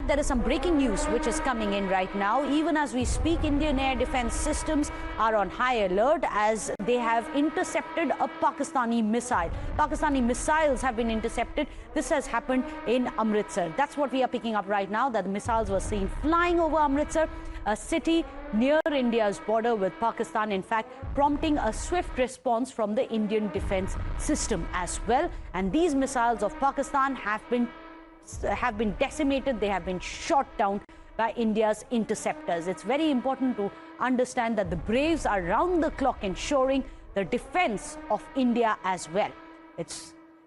there is some breaking news which is coming in right now. Even as we speak, Indian air defense systems are on high alert as they have intercepted a Pakistani missile. Pakistani missiles have been intercepted. This has happened in Amritsar. That's what we are picking up right now, that the missiles were seen flying over Amritsar, a city near India's border with Pakistan, in fact, prompting a swift response from the Indian defense system as well. And these missiles of Pakistan have been decimated. They have been shot down by India's interceptors. It's very important to understand that the Braves are round the clock ensuring the defense of India as well.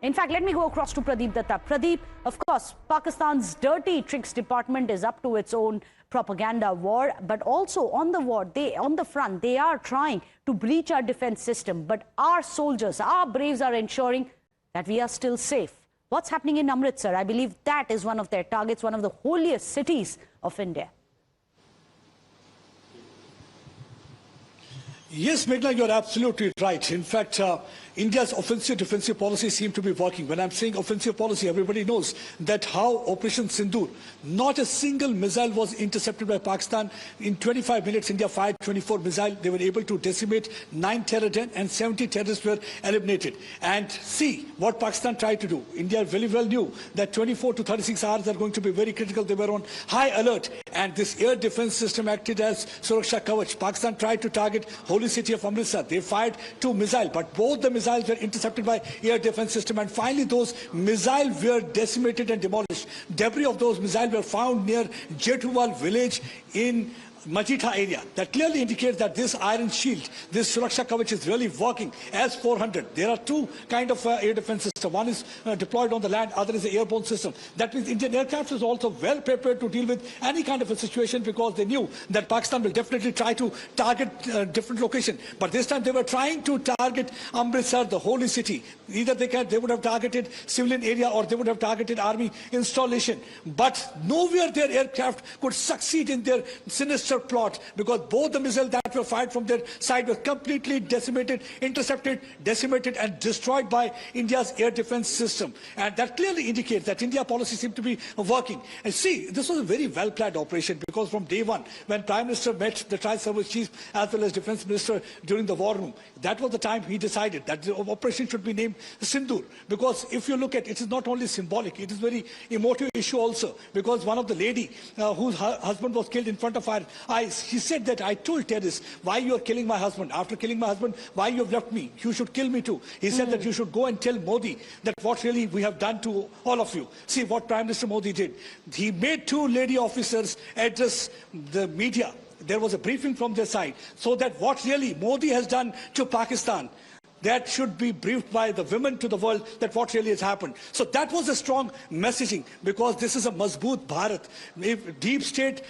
In fact, let me go across to Pradeep Datta. Pradeep, of course, Pakistan's dirty tricks department is up to its own propaganda war, but also on the front, they are trying to breach our defense system. But our soldiers, our Braves are ensuring that we are still safe. What's happening in Amritsar? I believe that is one of their targets, one of the holiest cities of India. Yes, Meghna, you're absolutely right. In fact, India's offensive-defensive policy seems to be working. When I'm saying offensive policy, everybody knows that how Operation Sindoor, not a single missile was intercepted by Pakistan. In 25 minutes, India fired 24 missiles. They were able to decimate 9 terror deaths and 70 terrorists were eliminated. And see what Pakistan tried to do. India very well knew that 24 to 36 hours are going to be very critical. They were on high alert. And this air defense system acted as Suraksha Kavach. Pakistan tried to target holy city of Amritsar. They fired 2 missiles, but both the missiles were intercepted by air defense system, and finally those missiles were decimated and demolished. Debris of those missiles were found near Jaish-e-Mohammed village in Majita area. That clearly indicates that this iron shield, this Suraksha Kavach is really working as 400. There are two kinds of air defense systems. One is deployed on the land, other is the airborne system. That means Indian aircraft is also well prepared to deal with any kind of a situation because they knew that Pakistan will definitely try to target different locations. But this time they were trying to target Amritsar, the holy city. Either they would have targeted civilian area or they would have targeted army installation. But nowhere their aircraft could succeed in their sinister plot because both the missiles that were fired from their side were completely decimated, intercepted, decimated and destroyed by India's air defense system. And that clearly indicates that India policy seemed to be working. And see, this was a very well-planned operation because from day one, when Prime Minister met the Tri-Service Chief as well as Defense Minister during the war room, that was the time he decided that the operation should be named Sindoor. Because if you look at it, it is not only symbolic, it is very emotive issue also. Because one of the lady whose husband was killed in front of our eyes, she said that I told terrorists, why you are killing my husband? After killing my husband, why you have left me? You should kill me too. He said that you should go and tell Modi that what really we have done to all of you. See what Prime Minister Modi did. He made 2 lady officers address the media. There was a briefing from their side so that what really Modi has done to Pakistan, that should be briefed by the women to the world that what really has happened. So that was a strong messaging because this is a Mazboot Bharat. If deep state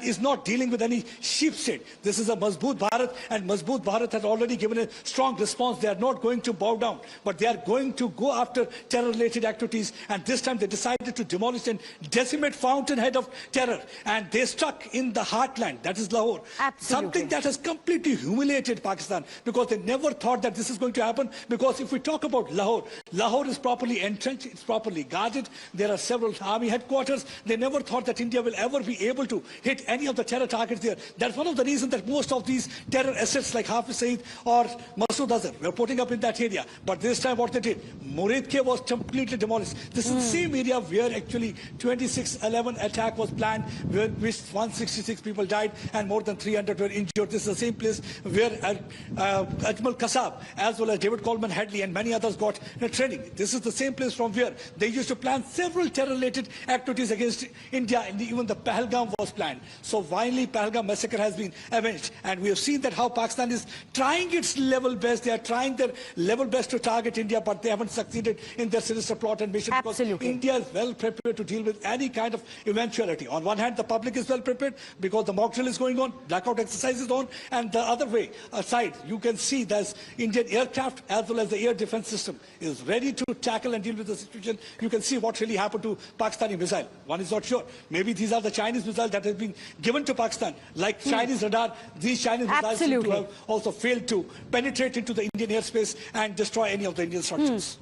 is not dealing with any sheep state, this is a Mazboot Bharat, and Mazboot Bharat has already given a strong response. They are not going to bow down, but they are going to go after terror-related activities. And this time they decided to demolish and decimate fountainhead of terror. And they struck in the heartland, that is Lahore. Absolutely. Something that has completely humiliated Pakistan because they never thought that this is going to happen, because if we talk about Lahore, Lahore is properly entrenched, it's properly guarded, there are several army headquarters. They never thought that India will ever be able to hit any of the terror targets there. That's one of the reasons that most of these terror assets like Hafiz Saeed or Masood Azhar were putting up in that area. But this time what they did, Muridke was completely demolished. This is the same area where actually 26/11 attack was planned, where 166 people died and more than 300 were injured. This is the same place where Ajmal Kasab as well as David Coleman Hadley and many others got training. This is the same place from where they used to plan several terror-related activities against India, and even the Pahalgam was planned. So finally, Pahalgam massacre has been avenged, and we have seen that how Pakistan is trying its level best. They are trying their level best to target India, but they haven't succeeded in their sinister plot and mission. Absolutely. Because India is well prepared to deal with any kind of eventuality. On one hand, the public is well prepared because the mock drill is going on, blackout exercise is on, and the other way aside, you can see there's Indian aircraft as well as the air defense system is ready to tackle and deal with the situation. You can see what really happened to Pakistani missile. One is not sure. Maybe these are the Chinese missiles that have been given to Pakistan. Like Chinese radar, these Chinese missiles seem to have also failed to penetrate into the Indian airspace and destroy any of the Indian structures.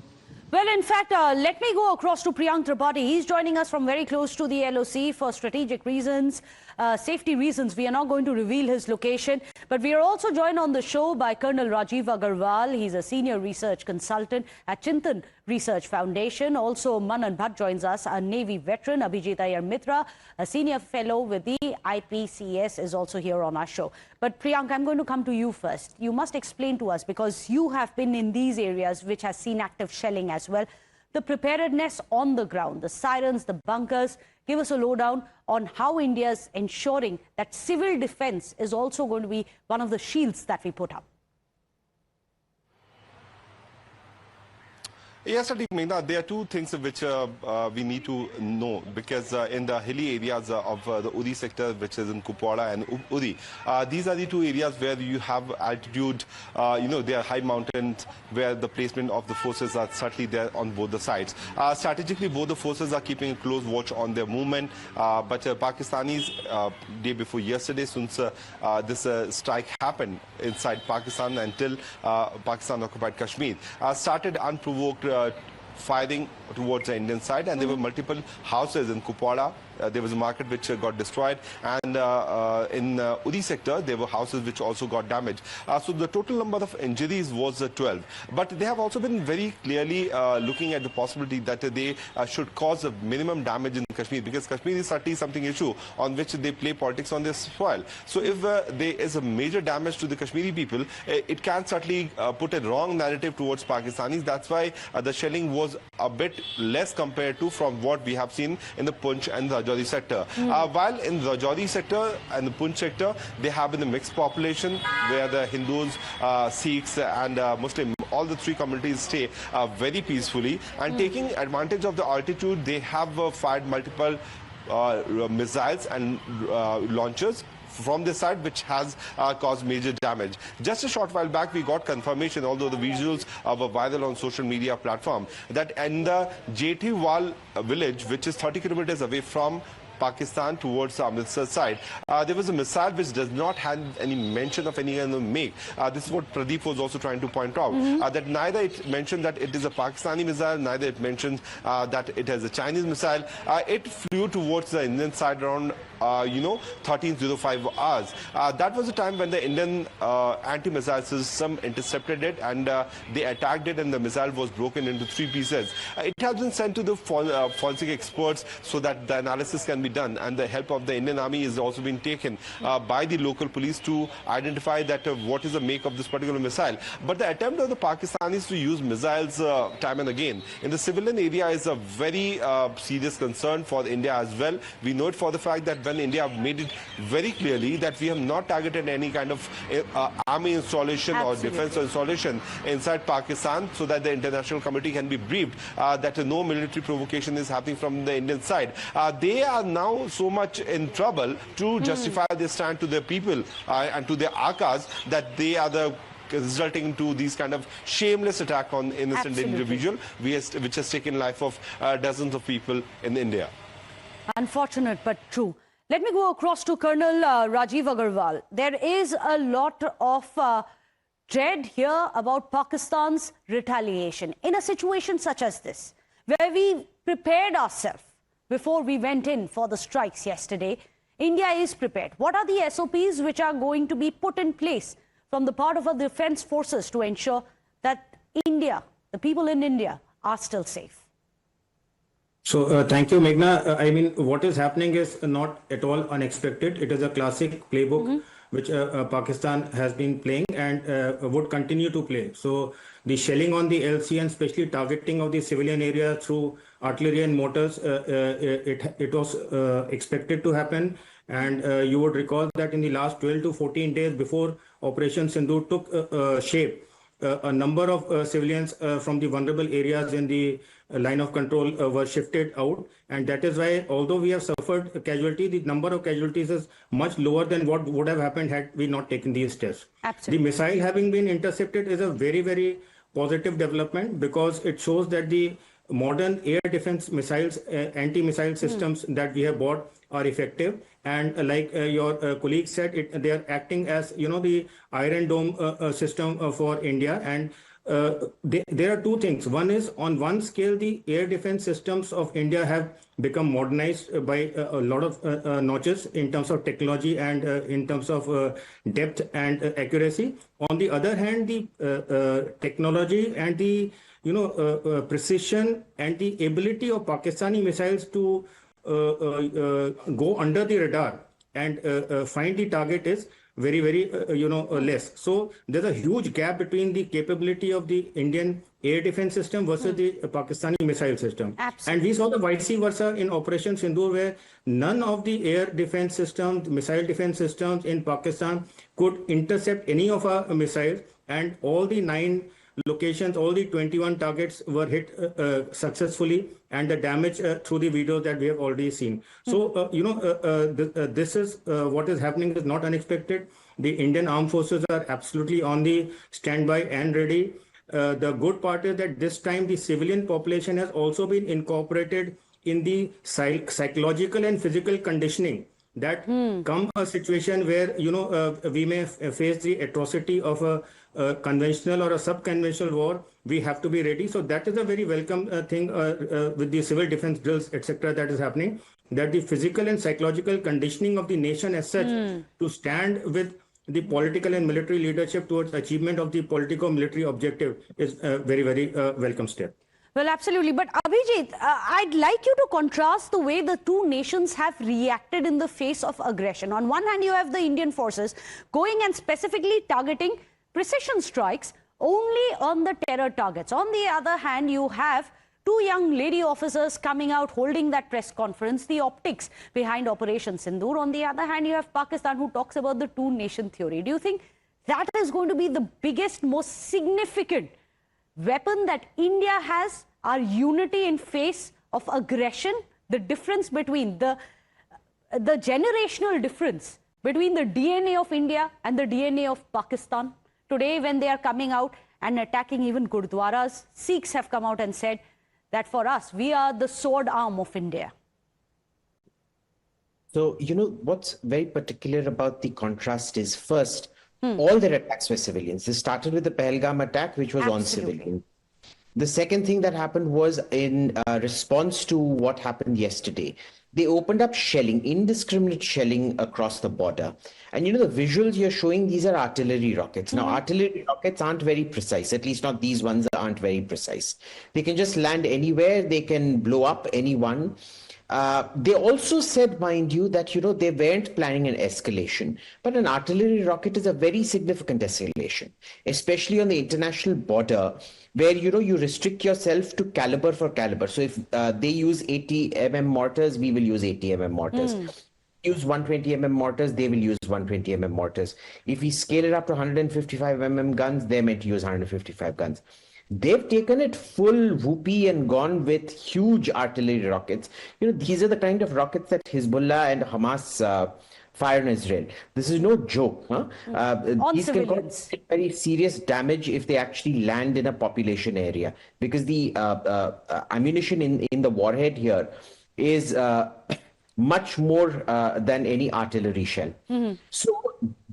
Well, in fact, let me go across to Priyank Tripathi. He's joining us from very close to the LOC for strategic reasons, safety reasons. We are not going to reveal his location, but we are also joined on the show by Col Rajeev Agarwal. He's a senior research consultant at Chintan Research Foundation. Also, Manan Bhatt joins us, a Navy veteran. Abhijit Iyer Mitra, a senior fellow with the IPCS, is also here on our show. But Priyank, I'm going to come to you first. You must explain to us, because you have been in these areas which has seen active shelling as well, the preparedness on the ground, the sirens, the bunkers. Give us a lowdown on how India is ensuring that civil defense is also going to be one of the shields that we put up. Yes, Meghna, there are two things which we need to know, because in the hilly areas of the Uri sector, which is in Kupwara and Uri, these are the two areas where you have altitude, there are high mountains where the placement of the forces are certainly there on both the sides. Strategically, both the forces are keeping a close watch on their movement, but Pakistanis, day before yesterday, since this strike happened inside Pakistan until Pakistan occupied Kashmir, started unprovoked firing towards the Indian side, and there were multiple houses in Kupwara. There was a market which got destroyed, and in Uri sector there were houses which also got damaged. So the total number of injuries was 12. But they have also been very clearly looking at the possibility that they should cause a minimum damage in Kashmir, because Kashmir is certainly something issue on which they play politics on their soil. So if there is a major damage to the Kashmiri people, it can certainly put a wrong narrative towards Pakistanis. That's why the shelling was a bit less compared to from what we have seen in the Punch and the Rajouri sector. While in the Rajouri sector and the Punch sector, they have been a mixed population where the Hindus, Sikhs and Muslim, all the three communities stay very peacefully, and taking advantage of the altitude, they have fired multiple missiles and launchers from this side, which has caused major damage. Just a short while back, we got confirmation, although the visuals were viral on social media platform, that in the Jaish-e-Mohammed village, which is 30 kilometers away from Pakistan towards the Amritsar side, there was a missile which does not have any mention of any kind of make. This is what Pradeep was also trying to point out, that neither it mentioned that it is a Pakistani missile, neither it mentions that it has a Chinese missile. It flew towards the Indian side around 13:05 hours. That was the time when the Indian anti-missile system intercepted it, and they attacked it, and the missile was broken into 3 pieces. It has been sent to the forensic experts so that the analysis can be done, and the help of the Indian Army is also being taken by the local police to identify that what is the make of this particular missile. But the attempt of the Pakistanis to use missiles time and again in the civilian area is a very serious concern for India as well. We know it for the fact that when India made it very clearly that we have not targeted any kind of army installation or defense installation inside Pakistan, so that the international community can be briefed that no military provocation is happening from the Indian side. They are now so much in trouble to justify their stand to their people and to their Akas, that they are the resulting into these kind of shameless attack on innocent individual, which has taken life of dozens of people in India. Unfortunate but true. Let me go across to Colonel Rajeev Agarwal. There is a lot of dread here about Pakistan's retaliation. In a situation such as this, where we prepared ourselves before we went in for the strikes yesterday, India is prepared. What are the SOPs which are going to be put in place from the part of our defense forces to ensure that India, the people in India, are still safe? So thank you, Meghna. I mean, what is happening is not at all unexpected. It is a classic playbook which Pakistan has been playing and would continue to play. So the shelling on the LC and especially targeting of the civilian area through artillery and mortars, it was expected to happen. And you would recall that in the last 12 to 14 days before Operation Sindoor took shape, a number of civilians from the vulnerable areas in the line of control were shifted out, and that is why, although we have suffered a casualty, the number of casualties is much lower than what would have happened had we not taken these steps. Absolutely. The missile having been intercepted is a very, very positive development, because it shows that the modern air defense missiles, anti-missile systems that we have bought are effective. And like your colleague said, they are acting as, the Iron Dome system for India. And there are two things. One is, on one scale, the air defense systems of India have become modernized by a lot of notches in terms of technology and in terms of depth and accuracy. On the other hand, the technology and the precision and the ability of Pakistani missiles to go under the radar and find the target is very, very, less. So there's a huge gap between the capability of the Indian air defense system versus the Pakistani missile system. Absolutely. And we saw the vice versa in Operation Sindoor, where none of the air defense systems, missile defense systems in Pakistan could intercept any of our missiles, and all the 9 locations, all the 21 targets were hit successfully, and the damage through the videos that we have already seen. So, this is what is happening is not unexpected. The Indian armed forces are absolutely on the standby and ready. The good part is that this time the civilian population has also been incorporated in the psychological and physical conditioning that come a situation where, we may face the atrocity of a conventional or a sub-conventional war. We have to be ready. So that is a very welcome thing with the civil defense drills, etc., that is happening, that the physical and psychological conditioning of the nation as such to stand with the political and military leadership towards achievement of the politico-military objective is a very, very welcome step. Well, absolutely. But Abhijit, I'd like you to contrast the way the two nations have reacted in the face of aggression. On one hand, you have the Indian forces going and specifically targeting precision strikes only on the terror targets. On the other hand, you have two young lady officers coming out holding that press conference, the optics behind Operation Sindoor. On the other hand, you have Pakistan, who talks about the two-nation theory. Do you think that is going to be the biggest, most significant weapon that India has, our unity in face of aggression? The difference between the generational difference between the DNA of India and the DNA of Pakistan. Today, when they are coming out and attacking even Gurdwaras, Sikhs have come out and said that for us, we are the sword arm of India. So, what's very particular about the contrast is, first, all their attacks were civilians. They started with the Pahalgam attack, which was on civilians. The second thing that happened was in response to what happened yesterday. They opened up shelling, indiscriminate shelling across the border. And the visuals you're showing, these are artillery rockets. Now, artillery rockets aren't very precise, at least not these ones aren't very precise. They can just land anywhere, they can blow up anyone. They also said, mind you, that, they weren't planning an escalation. But an artillery rocket is a very significant escalation, especially on the international border, where, you restrict yourself to caliber for caliber. So if they use 80 mm mortars, we will use 80 mm mortars. Use 120 mm mortars, they will use 120 mm mortars. If we scale it up to 155 mm guns, they're meant to use 155 guns. They've taken it full whoopee and gone with huge artillery rockets. These are the kind of rockets that Hezbollah and Hamas fire in Israel. This is no joke. These can cause very serious damage if they actually land in a population area, because the ammunition in the warhead here is much more than any artillery shell. So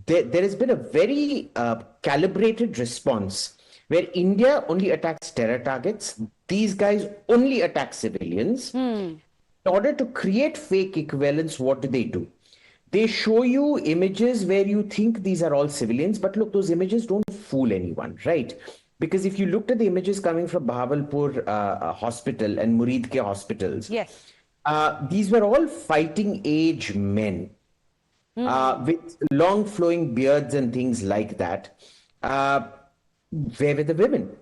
there has been a very calibrated response where India only attacks terror targets. These guys only attack civilians. In order to create fake equivalence, what do? They show you images where you think these are all civilians, but look, those images don't fool anyone, right? Because if you looked at the images coming from Bahawalpur hospital and Muridke hospitals, yes, these were all fighting age men with long flowing beards and things like that. Where were the women?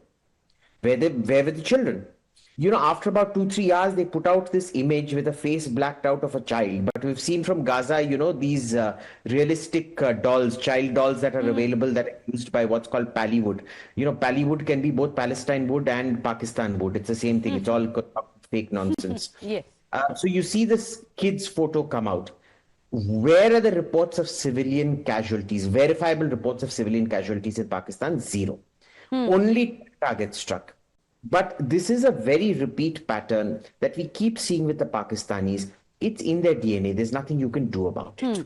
Where were the children? After about 2-3 hours, they put out this image with a face blacked out of a child. But we've seen from Gaza, these realistic dolls, child dolls that are available, that are used by what's called Pallywood. Pallywood can be both Palestine wood and Pakistan wood. It's the same thing. It's all fake nonsense. Yes. So you see this kid's photo come out. Where are the reports of civilian casualties, verifiable reports of civilian casualties in Pakistan? Zero. Only targets struck. But this is a very repeat pattern that we keep seeing with the Pakistanis. It's in their DNA. There's nothing you can do about it.